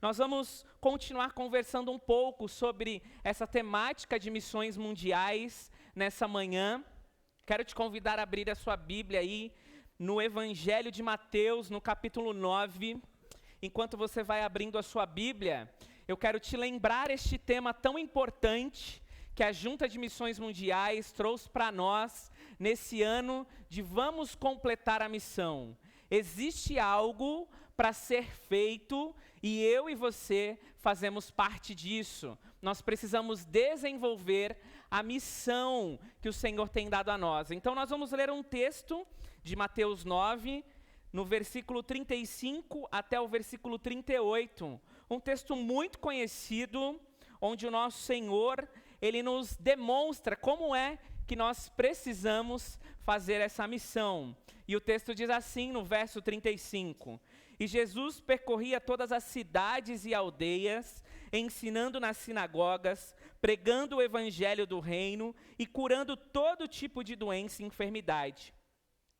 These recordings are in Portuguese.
Nós vamos continuar conversando um pouco sobre essa temática de missões mundiais nessa manhã. Quero te convidar a abrir a sua Bíblia aí no Evangelho de Mateus, no capítulo 9. Enquanto você vai abrindo a sua Bíblia, eu quero te lembrar este tema tão importante que a Junta de Missões Mundiais trouxe para nós nesse ano de Vamos Completar a Missão. Existe algo para ser feito e eu e você fazemos parte disso. Nós precisamos desenvolver a missão que o Senhor tem dado a nós. Então nós vamos ler um texto de Mateus 9, no versículo 35 até o versículo 38. Um texto muito conhecido, onde o nosso Senhor, Ele nos demonstra como é que nós precisamos fazer essa missão. E o texto diz assim no verso 35: E Jesus percorria todas as cidades e aldeias, ensinando nas sinagogas, pregando o evangelho do reino e curando todo tipo de doença e enfermidade.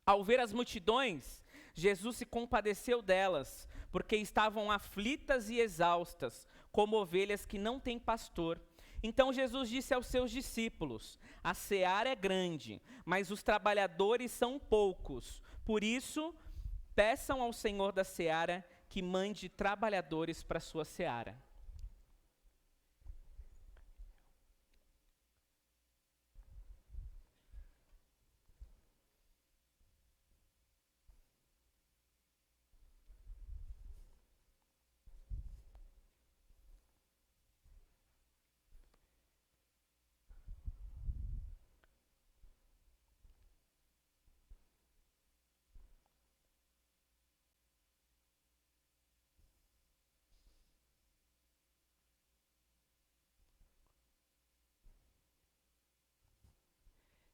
Ao ver as multidões, Jesus se compadeceu delas, porque estavam aflitas e exaustas, como ovelhas que não têm pastor. Então Jesus disse aos seus discípulos: A seara é grande, mas os trabalhadores são poucos. Por isso, peçam ao Senhor da seara que mande trabalhadores para a sua seara.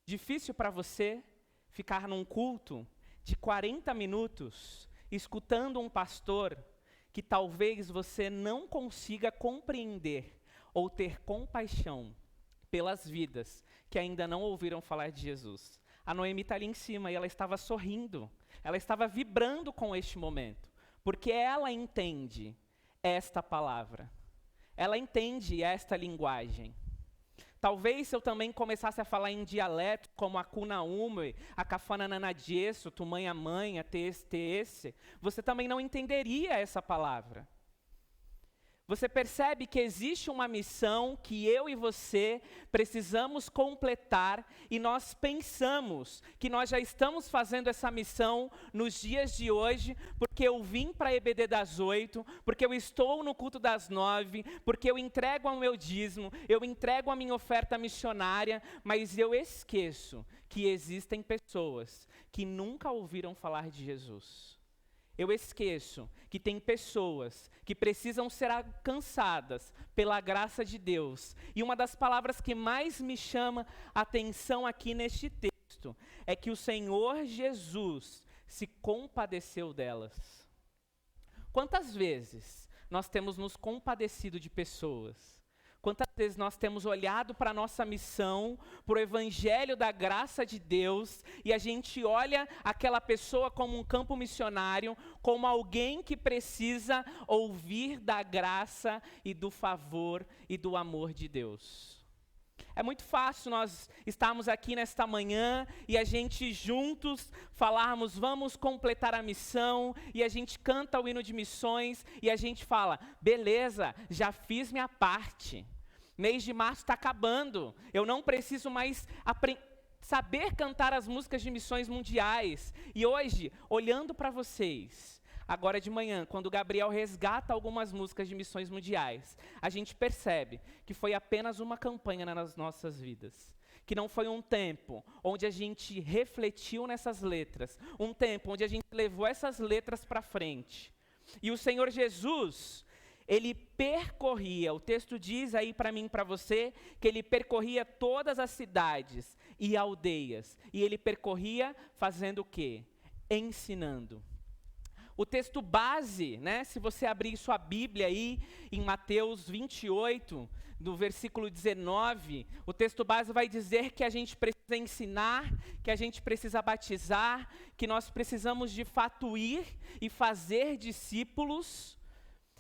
Difícil para você ficar num culto de 40 minutos escutando um pastor que talvez você não consiga compreender ou ter compaixão pelas vidas que ainda não ouviram falar de Jesus. A Noemi está ali em cima e ela estava sorrindo, ela estava vibrando com este momento, porque ela entende esta palavra, ela entende esta linguagem. Talvez se eu também começasse a falar em dialeto, como a Kunaume, a Kafanananadieso, Tumanha Mãe, a Teste, você também não entenderia essa palavra. Você percebe que existe uma missão que eu e você precisamos completar e nós pensamos que nós já estamos fazendo essa missão nos dias de hoje, porque eu vim para a EBD das 8, porque eu estou no culto das 9, porque eu entrego o meu dízimo, eu entrego a minha oferta missionária, mas eu esqueço que existem pessoas que nunca ouviram falar de Jesus. Eu esqueço que tem pessoas que precisam ser alcançadas pela graça de Deus. E uma das palavras que mais me chama a atenção aqui neste texto é que o Senhor Jesus se compadeceu delas. Quantas vezes nós temos nos compadecido de pessoas? Quantas vezes nós temos olhado para a nossa missão, para o evangelho da graça de Deus, e a gente olha aquela pessoa como um campo missionário, como alguém que precisa ouvir da graça e do favor e do amor de Deus. É muito fácil nós estarmos aqui nesta manhã e a gente juntos falarmos, vamos completar a missão, e a gente canta o hino de missões e a gente fala, beleza, já fiz minha parte. Mês de março está acabando, eu não preciso mais saber cantar as músicas de missões mundiais. E hoje, olhando para vocês, agora de manhã, quando o Gabriel resgata algumas músicas de missões mundiais, a gente percebe que foi apenas uma campanha nas nossas vidas. Que não foi um tempo onde a gente refletiu nessas letras, um tempo onde a gente levou essas letras para frente. E o Senhor Jesus, Ele percorria, o texto diz aí para mim e para você, que Ele percorria todas as cidades e aldeias. E Ele percorria fazendo o quê? Ensinando. O texto base, né, se você abrir sua Bíblia aí, em Mateus 28, do versículo 19, o texto base vai dizer que a gente precisa ensinar, que a gente precisa batizar, que nós precisamos de fato ir e fazer discípulos.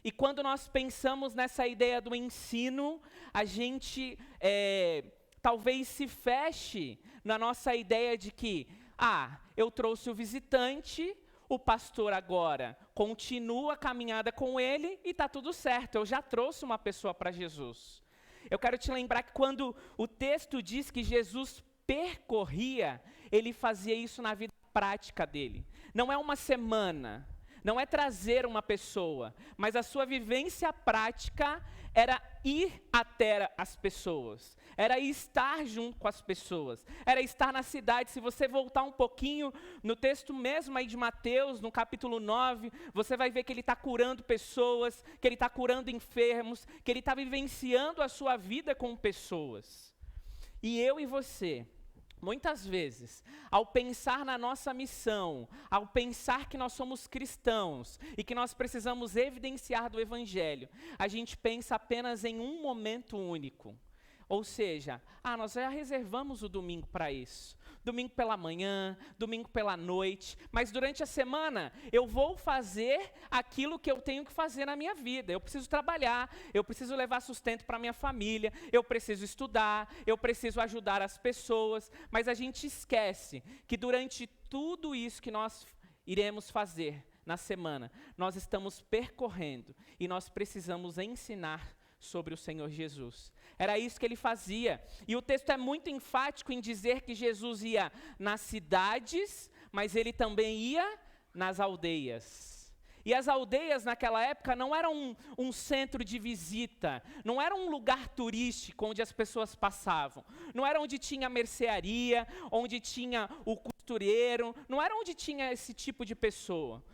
E quando nós pensamos nessa ideia do ensino, a gente talvez se feche na nossa ideia de que, eu trouxe o visitante, o pastor agora continua a caminhada com ele e está tudo certo, eu já trouxe uma pessoa para Jesus. Eu quero te lembrar que quando o texto diz que Jesus percorria, ele fazia isso na vida prática dele. Não é uma semana, não é trazer uma pessoa, mas a sua vivência prática era ir até as pessoas, era estar junto com as pessoas, era estar na cidade. Se você voltar um pouquinho no texto mesmo aí de Mateus, no capítulo 9, você vai ver que ele está curando pessoas, que ele está curando enfermos, que ele está vivenciando a sua vida com pessoas. E eu e você, muitas vezes, ao pensar na nossa missão, ao pensar que nós somos cristãos e que nós precisamos evidenciar do Evangelho, a gente pensa apenas em um momento único. Ou seja, nós já reservamos o domingo para isso. Domingo pela manhã, domingo pela noite, mas durante a semana eu vou fazer aquilo que eu tenho que fazer na minha vida. Eu preciso trabalhar, eu preciso levar sustento para minha família, eu preciso estudar, eu preciso ajudar as pessoas, mas a gente esquece que durante tudo isso que nós iremos fazer na semana, nós estamos percorrendo e nós precisamos ensinar sobre o Senhor Jesus. Era isso que ele fazia. E o texto é muito enfático em dizer que Jesus ia nas cidades, mas ele também ia nas aldeias. E as aldeias naquela época não eram um centro de visita, não era um lugar turístico onde as pessoas passavam, não era onde tinha mercearia, onde tinha o costureiro, não era onde tinha esse tipo de pessoa.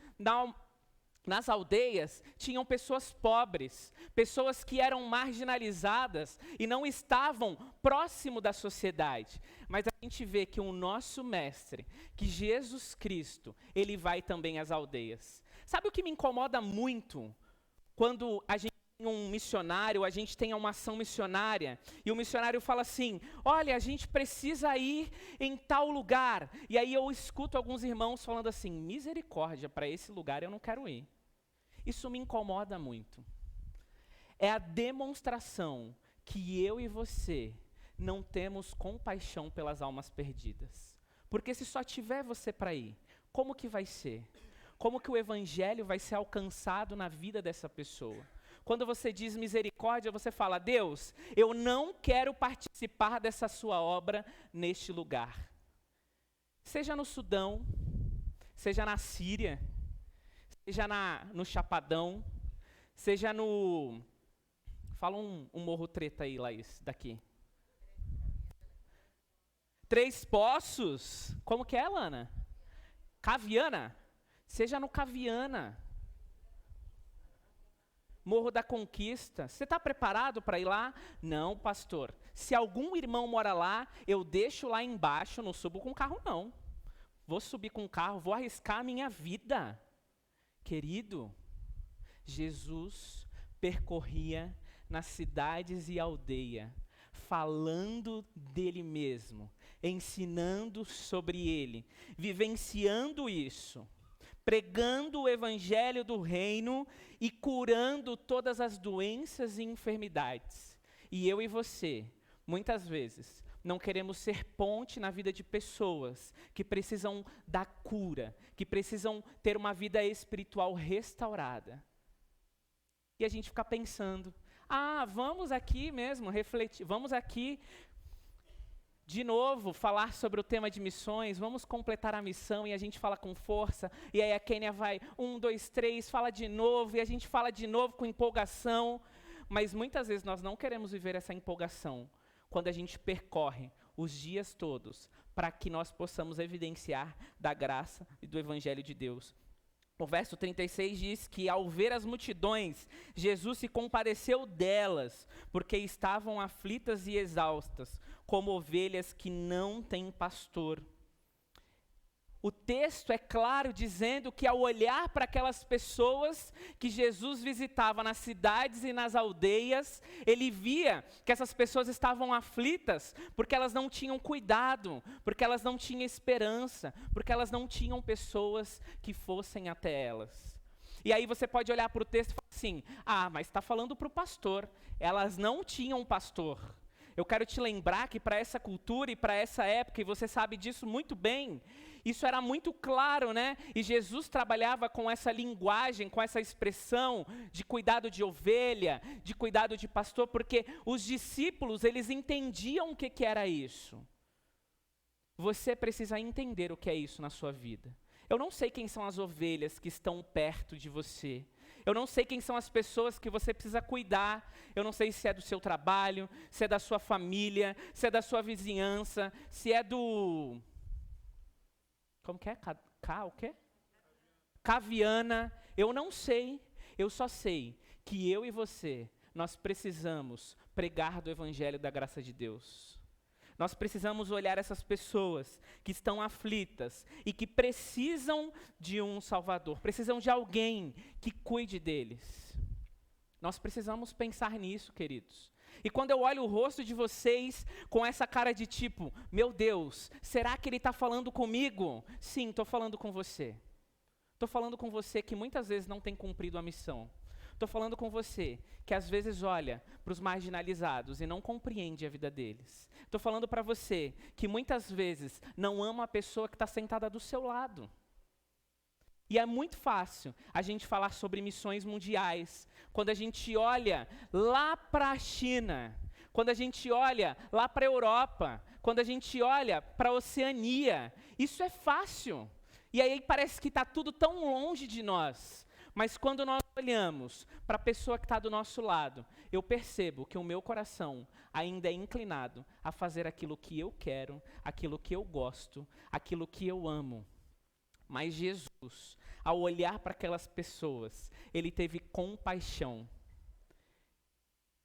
Nas aldeias tinham pessoas pobres, pessoas que eram marginalizadas e não estavam próximo da sociedade. Mas a gente vê que o nosso mestre, que Jesus Cristo, ele vai também às aldeias. Sabe o que me incomoda muito quando a gente tem um missionário, a gente tem uma ação missionária, e o missionário fala assim: olha, a gente precisa ir em tal lugar. E aí eu escuto alguns irmãos falando assim: misericórdia, para esse lugar eu não quero ir. Isso me incomoda muito. É a demonstração que eu e você não temos compaixão pelas almas perdidas. Porque se só tiver você para ir, como que vai ser? Como que o evangelho vai ser alcançado na vida dessa pessoa? Quando você diz misericórdia, você fala: Deus, eu não quero participar dessa sua obra neste lugar. Seja no Sudão, seja na Síria, seja no Chapadão, seja no... Fala um morro treta aí, Laís, daqui. Três Poços. Como que é, Lana? Caviana. Seja no Caviana. Morro da Conquista. Você está preparado para ir lá? Não, pastor. Se algum irmão mora lá, eu deixo lá embaixo, não subo com carro, não. Vou subir com carro, vou arriscar a minha vida. Querido, Jesus percorria nas cidades e aldeia, falando dele mesmo, ensinando sobre ele, vivenciando isso, pregando o evangelho do reino e curando todas as doenças e enfermidades. E eu e você, muitas vezes, não queremos ser ponte na vida de pessoas que precisam da cura, que precisam ter uma vida espiritual restaurada. E a gente fica pensando: vamos aqui mesmo refletir, vamos aqui de novo falar sobre o tema de missões, vamos completar a missão, e a gente fala com força, e aí a Kênia vai 1, 2, 3, fala de novo, e a gente fala de novo com empolgação, mas muitas vezes nós não queremos viver essa empolgação quando a gente percorre os dias todos para que nós possamos evidenciar da graça e do evangelho de Deus. O verso 36 diz que, ao ver as multidões, Jesus se compadeceu delas, porque estavam aflitas e exaustas, como ovelhas que não têm pastor. O texto é claro dizendo que, ao olhar para aquelas pessoas que Jesus visitava nas cidades e nas aldeias, ele via que essas pessoas estavam aflitas porque elas não tinham cuidado, porque elas não tinham esperança, porque elas não tinham pessoas que fossem até elas. E aí você pode olhar para o texto e falar assim, mas está falando para o pastor. Elas não tinham pastor. Eu quero te lembrar que para essa cultura e para essa época, e você sabe disso muito bem, isso era muito claro, né? E Jesus trabalhava com essa linguagem, com essa expressão de cuidado de ovelha, de cuidado de pastor, porque os discípulos, eles entendiam o que era isso. Você precisa entender o que é isso na sua vida. Eu não sei quem são as ovelhas que estão perto de você. Eu não sei quem são as pessoas que você precisa cuidar. Eu não sei se é do seu trabalho, se é da sua família, se é da sua vizinhança, se é do... Como que é? O quê? Caviana. Eu não sei. Eu só sei que eu e você, nós precisamos pregar do evangelho da graça de Deus. Nós precisamos olhar essas pessoas que estão aflitas e que precisam de um Salvador, precisam de alguém que cuide deles. Nós precisamos pensar nisso, queridos. E quando eu olho o rosto de vocês com essa cara de tipo, meu Deus, será que ele está falando comigo? Sim, estou falando com você. Estou falando com você que muitas vezes não tem cumprido a missão. Estou falando com você que às vezes olha para os marginalizados e não compreende a vida deles. Estou falando para você que muitas vezes não ama a pessoa que está sentada do seu lado. E é muito fácil a gente falar sobre missões mundiais, quando a gente olha lá para a China, quando a gente olha lá para a Europa, quando a gente olha para a Oceania. Isso é fácil. E aí parece que está tudo tão longe de nós. Mas quando nós olhamos para a pessoa que está do nosso lado, eu percebo que o meu coração ainda é inclinado a fazer aquilo que eu quero, aquilo que eu gosto, aquilo que eu amo. Mas Jesus, ao olhar para aquelas pessoas, ele teve compaixão.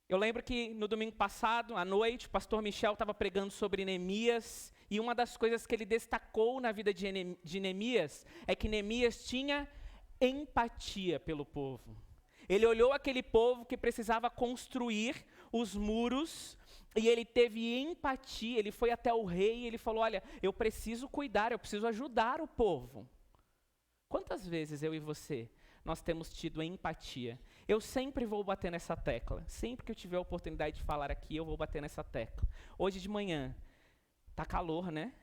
Eu lembro que no domingo passado, à noite, o pastor Michel estava pregando sobre Neemias, e uma das coisas que ele destacou na vida de Neemias é que Neemias tinha empatia pelo povo. Ele olhou aquele povo que precisava construir os muros e ele teve empatia. Ele foi até o rei e ele falou, olha, eu preciso cuidar, eu preciso ajudar o povo. Quantas vezes eu e você, nós temos tido empatia? Eu sempre vou bater nessa tecla. Sempre que eu tiver a oportunidade de falar aqui, eu vou bater nessa tecla. Hoje de manhã, tá calor, né?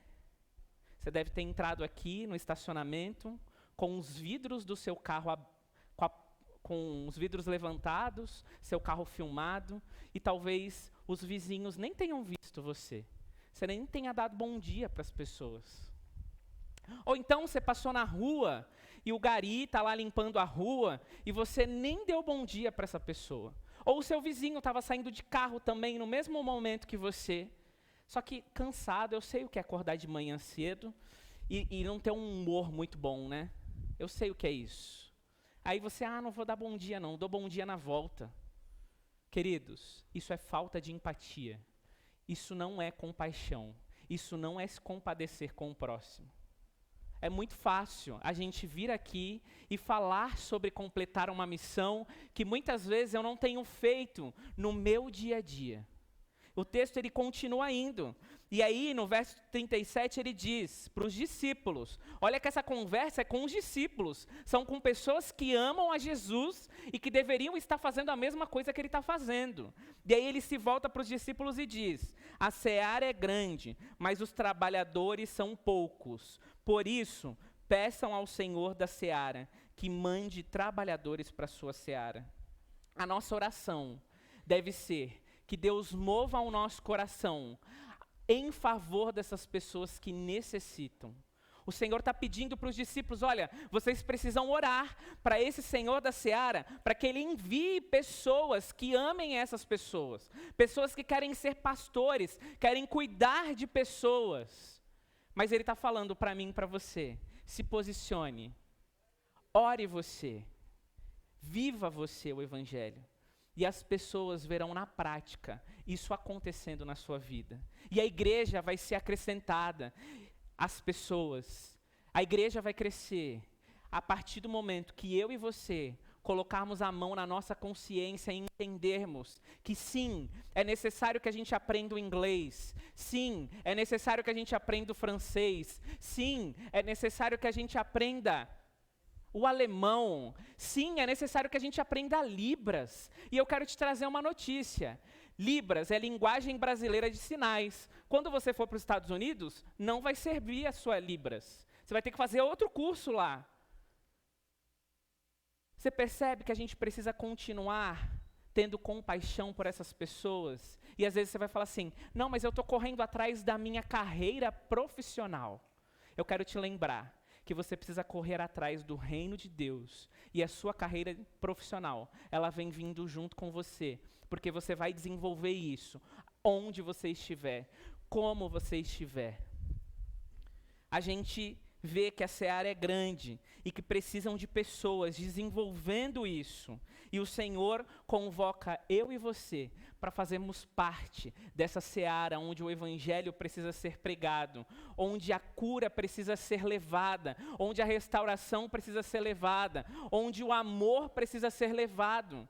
Você deve ter entrado aqui no estacionamento com os vidros do seu carro, com os vidros levantados, seu carro filmado, e talvez os vizinhos nem tenham visto você. Você nem tenha dado bom dia para as pessoas. Ou então você passou na rua e o gari está lá limpando a rua e você nem deu bom dia para essa pessoa. Ou o seu vizinho estava saindo de carro também no mesmo momento que você, só que cansado. Eu sei o que é acordar de manhã cedo e não ter um humor muito bom, né? Eu sei o que é isso. Aí você, não vou dar bom dia não, dou bom dia na volta. Queridos, isso é falta de empatia. Isso não é compaixão. Isso não é se compadecer com o próximo. É muito fácil a gente vir aqui e falar sobre completar uma missão que muitas vezes eu não tenho feito no meu dia a dia. O texto ele continua indo. E aí no verso 37 ele diz para os discípulos, olha que essa conversa é com os discípulos, são com pessoas que amam a Jesus e que deveriam estar fazendo a mesma coisa que ele está fazendo. E aí ele se volta para os discípulos e diz, a seara é grande, mas os trabalhadores são poucos. Por isso, peçam ao Senhor da seara que mande trabalhadores para a sua seara. A nossa oração deve ser que Deus mova o nosso coração em favor dessas pessoas que necessitam. O Senhor está pedindo para os discípulos, olha, vocês precisam orar para esse Senhor da seara, para que Ele envie pessoas que amem essas pessoas, pessoas que querem ser pastores, querem cuidar de pessoas. Mas Ele está falando para mim e para você, se posicione, ore você, viva você o Evangelho. E as pessoas verão na prática isso acontecendo na sua vida. E a igreja vai ser acrescentada às pessoas. A igreja vai crescer a partir do momento que eu e você colocarmos a mão na nossa consciência e entendermos que sim, é necessário que a gente aprenda o inglês. Sim, é necessário que a gente aprenda o francês. Sim, é necessário que a gente aprenda o alemão. Sim, é necessário que a gente aprenda Libras. E eu quero te trazer uma notícia. Libras é linguagem brasileira de sinais. Quando você for para os Estados Unidos, não vai servir a sua Libras. Você vai ter que fazer outro curso lá. Você percebe que a gente precisa continuar tendo compaixão por essas pessoas? E às vezes você vai falar assim, não, mas eu estou correndo atrás da minha carreira profissional. Eu quero te lembrar que você precisa correr atrás do reino de Deus. E a sua carreira profissional, ela vem vindo junto com você. Porque você vai desenvolver isso onde você estiver, como você estiver. A gente vê que a seara é grande e que precisam de pessoas desenvolvendo isso. E o Senhor convoca eu e você para fazermos parte dessa seara onde o evangelho precisa ser pregado, onde a cura precisa ser levada, onde a restauração precisa ser levada, onde o amor precisa ser levado.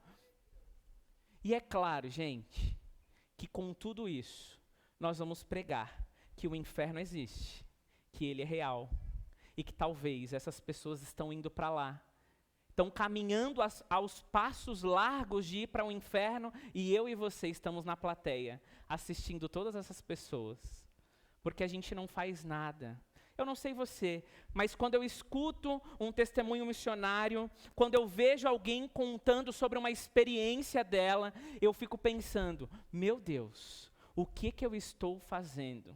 E é claro, gente, que com tudo isso, nós vamos pregar que o inferno existe, que ele é real, e que talvez essas pessoas estão indo para lá, estão caminhando aos passos largos de ir para o inferno, e eu e você estamos na plateia, assistindo todas essas pessoas, porque a gente não faz nada. Eu não sei você, mas quando eu escuto um testemunho missionário, quando eu vejo alguém contando sobre uma experiência dela, eu fico pensando, meu Deus, o que eu estou fazendo?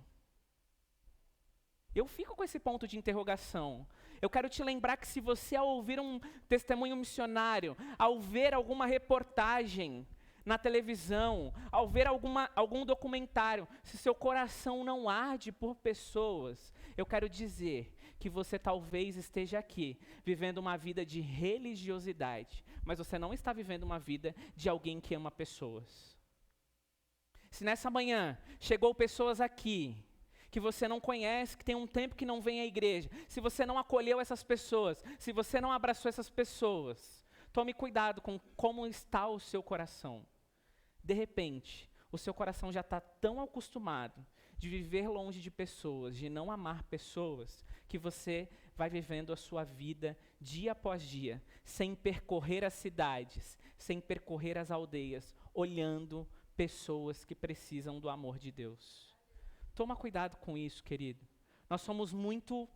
Eu fico com esse ponto de interrogação. Eu quero te lembrar que se você, ao ouvir um testemunho missionário, ao ver alguma reportagem na televisão, ao ver algum documentário, se seu coração não arde por pessoas, eu quero dizer que você talvez esteja aqui, vivendo uma vida de religiosidade, mas você não está vivendo uma vida de alguém que ama pessoas. Se nessa manhã chegou pessoas aqui, que você não conhece, que tem um tempo que não vem à igreja, se você não acolheu essas pessoas, se você não abraçou essas pessoas, tome cuidado com como está o seu coração. De repente, o seu coração já está tão acostumado de viver longe de pessoas, de não amar pessoas, que você vai vivendo a sua vida dia após dia, sem percorrer as cidades, sem percorrer as aldeias, olhando pessoas que precisam do amor de Deus. Toma cuidado com isso, querido. Nós somos muito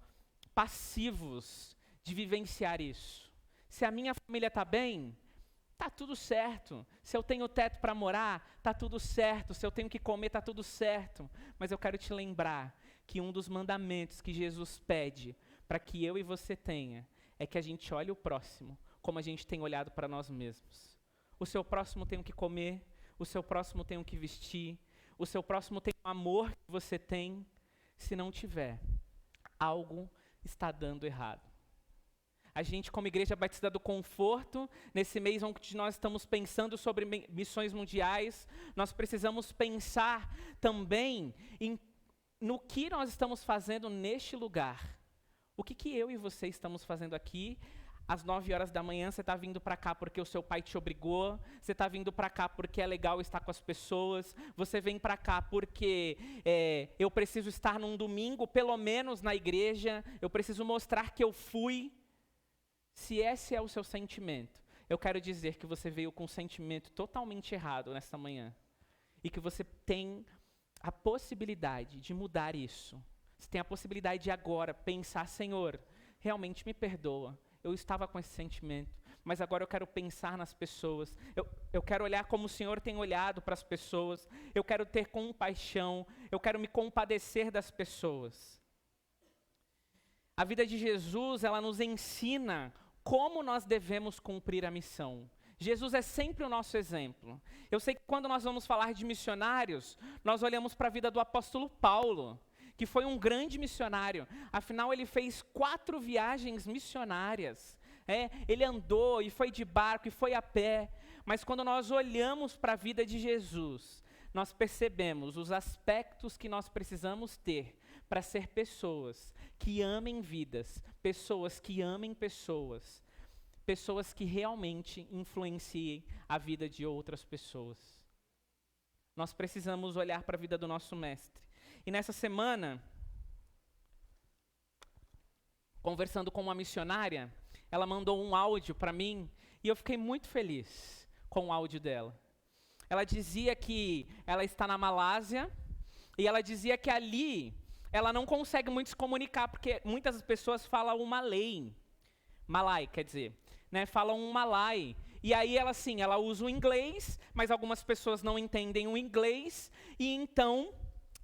passivos de vivenciar isso. Se a minha família está bem, está tudo certo. Se eu tenho teto para morar, está tudo certo. Se eu tenho que comer, está tudo certo. Mas eu quero te lembrar que um dos mandamentos que Jesus pede para que eu e você tenha é que a gente olhe o próximo como a gente tem olhado para nós mesmos. O seu próximo tem o que comer, o seu próximo tem o que vestir, o seu próximo tem o amor que você tem. Se não tiver, algo está dando errado. A gente, como Igreja Batista do Conforto, nesse mês onde nós estamos pensando sobre missões mundiais, nós precisamos pensar também no que nós estamos fazendo neste lugar. O que eu e você estamos fazendo aqui? Às 9 horas da manhã, você está vindo para cá porque o seu pai te obrigou, você está vindo para cá porque é legal estar com as pessoas, você vem para cá porque eu preciso estar num domingo, pelo menos na igreja, eu preciso mostrar que eu fui. Se esse é o seu sentimento, eu quero dizer que você veio com um sentimento totalmente errado nesta manhã, e que você tem a possibilidade de mudar isso. Você tem a possibilidade de agora pensar, Senhor, realmente me perdoa. Eu estava com esse sentimento, mas agora eu quero pensar nas pessoas. Eu quero olhar como o Senhor tem olhado para as pessoas. Eu quero ter compaixão. Eu quero me compadecer das pessoas. A vida de Jesus, ela nos ensina como nós devemos cumprir a missão. Jesus é sempre o nosso exemplo. Eu sei que quando nós vamos falar de missionários, nós olhamos para a vida do apóstolo Paulo, que foi um grande missionário. Afinal, ele fez 4 viagens missionárias. Ele andou e foi de barco e foi a pé. Mas quando nós olhamos para a vida de Jesus, nós percebemos os aspectos que nós precisamos ter para ser pessoas que amem vidas, pessoas que amem pessoas, pessoas que realmente influenciem a vida de outras pessoas. Nós precisamos olhar para a vida do nosso mestre. E nessa semana, conversando com uma missionária, ela mandou um áudio para mim e eu fiquei muito feliz com o áudio dela. Ela dizia que ela está na Malásia e ela dizia que ali ela não consegue muito se comunicar porque muitas pessoas falam o malai, quer dizer, né, falam um malai. E aí ela assim, ela usa o inglês, mas algumas pessoas não entendem o inglês e então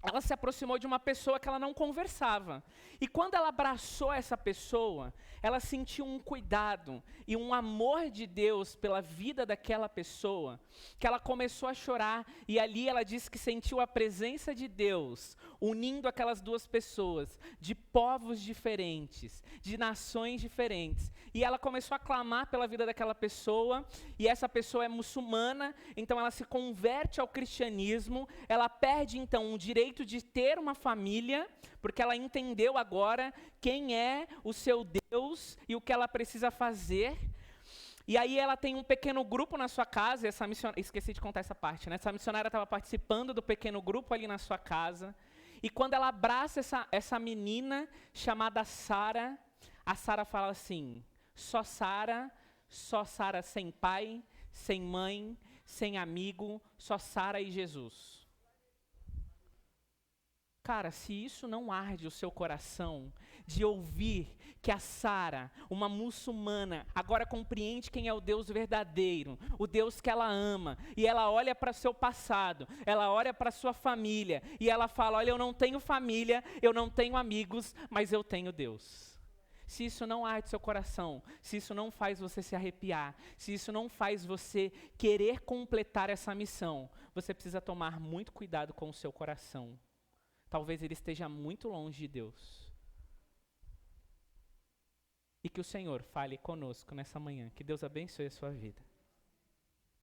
ela se aproximou de uma pessoa que ela não conversava. E quando ela abraçou essa pessoa, ela sentiu um cuidado e um amor de Deus pela vida daquela pessoa, que ela começou a chorar. E ali ela disse que sentiu a presença de Deus, unindo aquelas duas pessoas, de povos diferentes, de nações diferentes. E ela começou a clamar pela vida daquela pessoa, e essa pessoa é muçulmana, então ela se converte ao cristianismo, ela perde então o direito de ter uma família, porque ela entendeu agora quem é o seu Deus e o que ela precisa fazer. E aí ela tem um pequeno grupo na sua casa, essa missionária, esqueci de contar essa parte, né? Essa missionária estava participando do pequeno grupo ali na sua casa, e quando ela abraça essa menina chamada Sara, a Sara fala assim, só Sara sem pai, sem mãe, sem amigo, só Sara e Jesus. Cara, se isso não arde o seu coração, de ouvir que a Sara, uma muçulmana, agora compreende quem é o Deus verdadeiro, o Deus que ela ama, e ela olha para o seu passado, ela olha para a sua família, e ela fala, olha, eu não tenho família, eu não tenho amigos, mas eu tenho Deus. Se isso não arde seu coração, se isso não faz você se arrepiar, se isso não faz você querer completar essa missão, você precisa tomar muito cuidado com o seu coração. Talvez ele esteja muito longe de Deus. E que o Senhor fale conosco nessa manhã. Que Deus abençoe a sua vida.